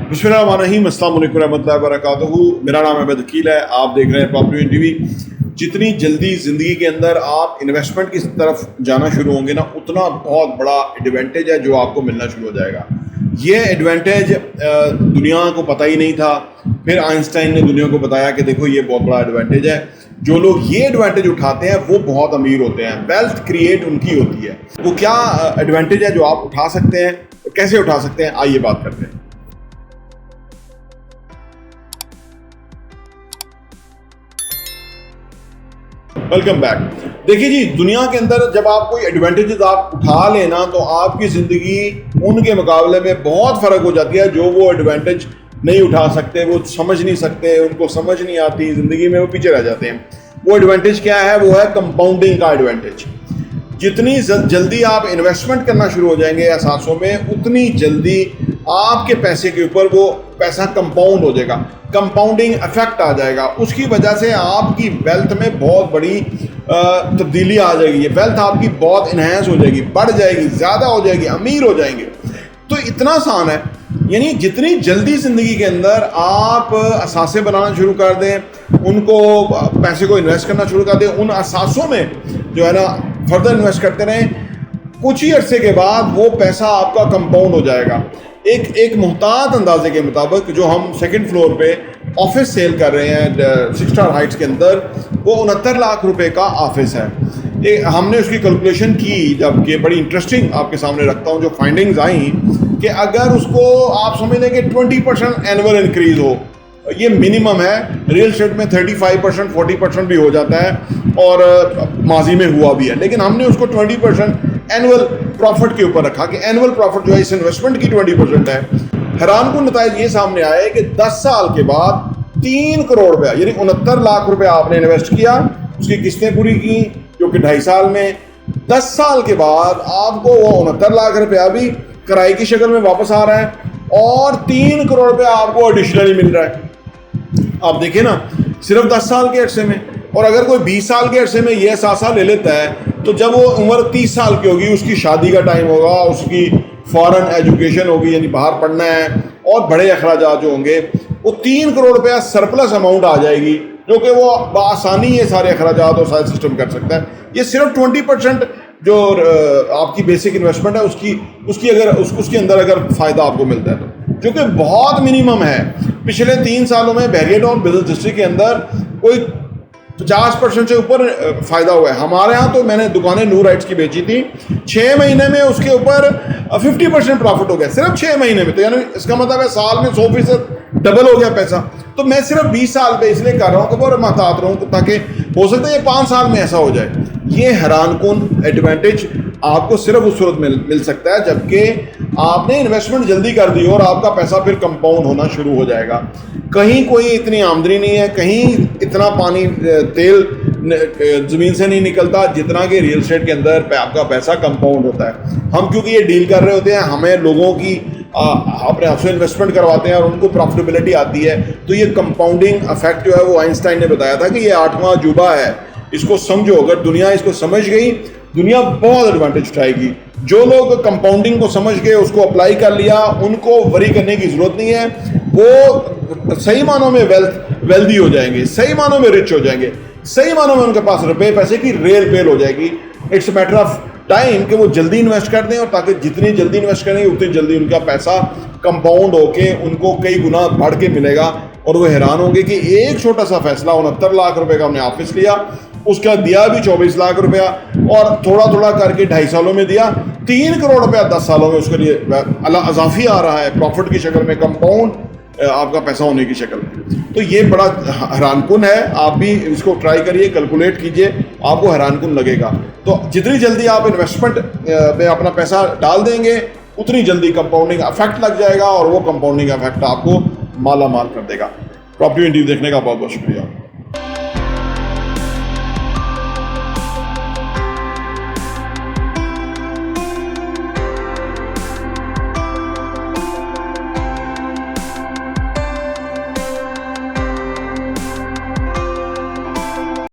बिस्मिल्लाहिर्रहमानिर्रहीम, अस्सलाम वालेकुम रहमतुल्लाहि व बरकातुहू। मेरा नाम अहमद अकील है। आप देख रहे हैं प्रॉपर्टी टीवी। जितनी जल्दी ज़िंदगी के अंदर आप इन्वेस्टमेंट की तरफ जाना शुरू होंगे ना, उतना बहुत बड़ा एडवांटेज है जो आपको मिलना शुरू हो जाएगा। ये एडवांटेज दुनिया को पता ही नहीं था। फिर आइंस्टाइन ने दुनिया को बताया कि देखो ये बहुत बड़ा एडवांटेज है। जो लोग ये एडवांटेज उठाते हैं वो बहुत अमीर होते हैं। वेल्थ क्रिएट उनकी होती है। वो क्या एडवांटेज है जो आप उठा सकते हैं, कैसे उठा सकते हैं, आइए बात करते हैं। Welcome back. देखिए जी, दुनिया के अंदर जब आप कोई एडवांटेजेस आप उठा लेना तो आपकी ज़िंदगी उनके मुकाबले में बहुत फ़र्क हो जाती है। जो वो एडवांटेज नहीं उठा सकते, वो समझ नहीं सकते, उनको समझ नहीं आती, ज़िंदगी में वो पीछे रह जाते हैं। वो एडवांटेज क्या है? वो है कंपाउंडिंग का एडवांटेज। जितनी जल्दी आप इन्वेस्टमेंट करना शुरू हो जाएंगे एहसासों में, उतनी जल्दी आपके पैसे के ऊपर वो पैसा कंपाउंड हो जाएगा, कंपाउंडिंग इफेक्ट आ जाएगा। उसकी वजह से आपकी वेल्थ में बहुत बड़ी तब्दीली आ जाएगी। ये वेल्थ आपकी बहुत इन्हेंस हो जाएगी, बढ़ जाएगी, ज़्यादा हो जाएगी, अमीर हो जाएंगे। तो इतना आसान है। यानी जितनी जल्दी ज़िंदगी के अंदर आप असासे बनाना शुरू कर दें, उनको पैसे को इन्वेस्ट करना शुरू कर दें, उन असासों में जो है ना फर्दर इन्वेस्ट करते रहें, कुछ ही अरसे के बाद वो पैसा आपका कंपाउंड हो जाएगा। एक मुहतात अंदाजे के मुताबिक जो हम सेकंड फ्लोर पे ऑफिस सेल कर रहे हैं 6 स्टार हाइट्स के अंदर, वो 69 लाख रुपए का ऑफिस है। हमने उसकी कैलकुलेशन की, जबकि बड़ी इंटरेस्टिंग आपके सामने रखता हूँ। जो फाइंडिंग्स आई कि अगर उसको आप समझ लें कि 20% एनुअल इंक्रीज हो, ये मिनिमम है। रियल एस्टेट में 35%, 40% भी हो जाता है और माजी में हुआ भी है, लेकिन हमने उसको 20% एनुअल प्रॉफिट के ऊपर रखा कि एनुअल प्रॉफिट जो है इस इन्वेस्टमेंट की 20% है। हैरान कुन नताइज ये सामने आए कि 10 साल के बाद 3 करोड़ रुपया, यानी 69 लाख रुपया आपने इन्वेस्ट किया, उसकी किस्तें पूरी की जो कि 2.5 साल में, 10 साल के बाद आपको वो 69 लाख रुपया भी किराए की शक्ल में वापस आ रहा है और 3 करोड़ रुपया आपको एडिशनली मिल रहा है। आप देखिए ना, सिर्फ 10 साल के अरसे में। और अगर कोई 20 साल के अरसे में ये सासा ले लेता है, तो जब वो उम्र 30 साल की होगी, उसकी शादी का टाइम होगा, उसकी फॉरेन एजुकेशन होगी, यानी बाहर पढ़ना है, और बड़े अखराजात जो होंगे, वो 3 करोड़ रुपया सरप्लस अमाउंट आ जाएगी, जो कि वो बआसानी ये सारे अखराजात और सारे सिस्टम कर सकता है। ये सिर्फ 20% जो आपकी बेसिक इन्वेस्टमेंट है उसकी अंदर अगर फ़ायदा आपको मिलता है, तो जो कि बहुत मिनिमम है। पिछले 3 सालों में बहरिया टाउन बिजनेस डिस्ट्रिक्ट के अंदर कोई 50% से ऊपर फ़ायदा हुआ है। हमारे यहाँ तो मैंने दुकानें नूर राइट्स की बेची थी, 6 महीने में उसके ऊपर 50% प्रॉफिट हो गया, सिर्फ 6 महीने में। तो यानी इसका मतलब है साल में 100% डबल हो गया पैसा। तो मैं सिर्फ 20 साल पे इसलिए कर रहा हूँ कि बहुत महतात रहूँ, ताकि हो सकता है ये 5 साल में ऐसा हो जाए। ये हैरान कुन एडवांटेज आपको सिर्फ उस सूरत में मिल सकता है जबकि आपने इन्वेस्टमेंट जल्दी कर दी और आपका पैसा फिर कंपाउंड होना शुरू हो जाएगा। कहीं कोई इतनी आमदनी नहीं है, कहीं इतना पानी तेल ज़मीन से नहीं निकलता जितना कि रियल एस्टेट के अंदर आपका पैसा कंपाउंड होता है। हम क्योंकि ये डील कर रहे होते हैं, हमें लोगों की अपने आपसे इन्वेस्टमेंट करवाते हैं और उनको प्रॉफिटेबिलिटी आती है। तो ये कंपाउंडिंग इफेक्ट जो है वो आइंस्टाइन ने बताया था कि ये 8वां अजूबा है। इसको समझो, अगर दुनिया इसको समझ गई, दुनिया बहुत एडवांटेज उठाएगी। जो लोग कंपाउंडिंग को समझ के उसको अप्लाई कर लिया, उनको वरी करने की ज़रूरत नहीं है। वो सही मानों में वेल्दी हो जाएंगे, सही मानों में रिच हो जाएंगे, सही मानों में उनके पास रुपए पैसे की रेल पेल हो जाएगी। इट्स मैटर ऑफ टाइम कि वो जल्दी इन्वेस्ट कर दें, और ताकि जितनी जल्दी इन्वेस्ट करेंगे उतनी जल्दी उनका पैसा कंपाउंड होके उनको कई गुना बढ़ के मिलेगा। और वो हैरान होंगे कि एक छोटा सा फैसला, 69 लाख रुपए का हमने ऑफिस लिया, उसका दिया भी 24 लाख रुपया, और थोड़ा थोड़ा करके 2.5 सालों में दिया 3 करोड़ रुपया 10 सालों में उसके लिए अजाफी आ रहा है, प्रॉफिट की शक्ल में, कंपाउंड आपका पैसा होने की शक्ल में। तो ये बड़ा हैरानकुन है। आप भी इसको ट्राई करिए, कैलकुलेट कीजिए, आपको हैरानकुन लगेगा। तो जितनी जल्दी आप इन्वेस्टमेंट में अपना पैसा डाल देंगे, उतनी जल्दी कंपाउंडिंग इफेक्ट लग जाएगा और वो कंपाउंडिंग इफेक्ट आपको माला माल कर देगा। प्रॉपर्टी देखने का बहुत बहुत शुक्रिया।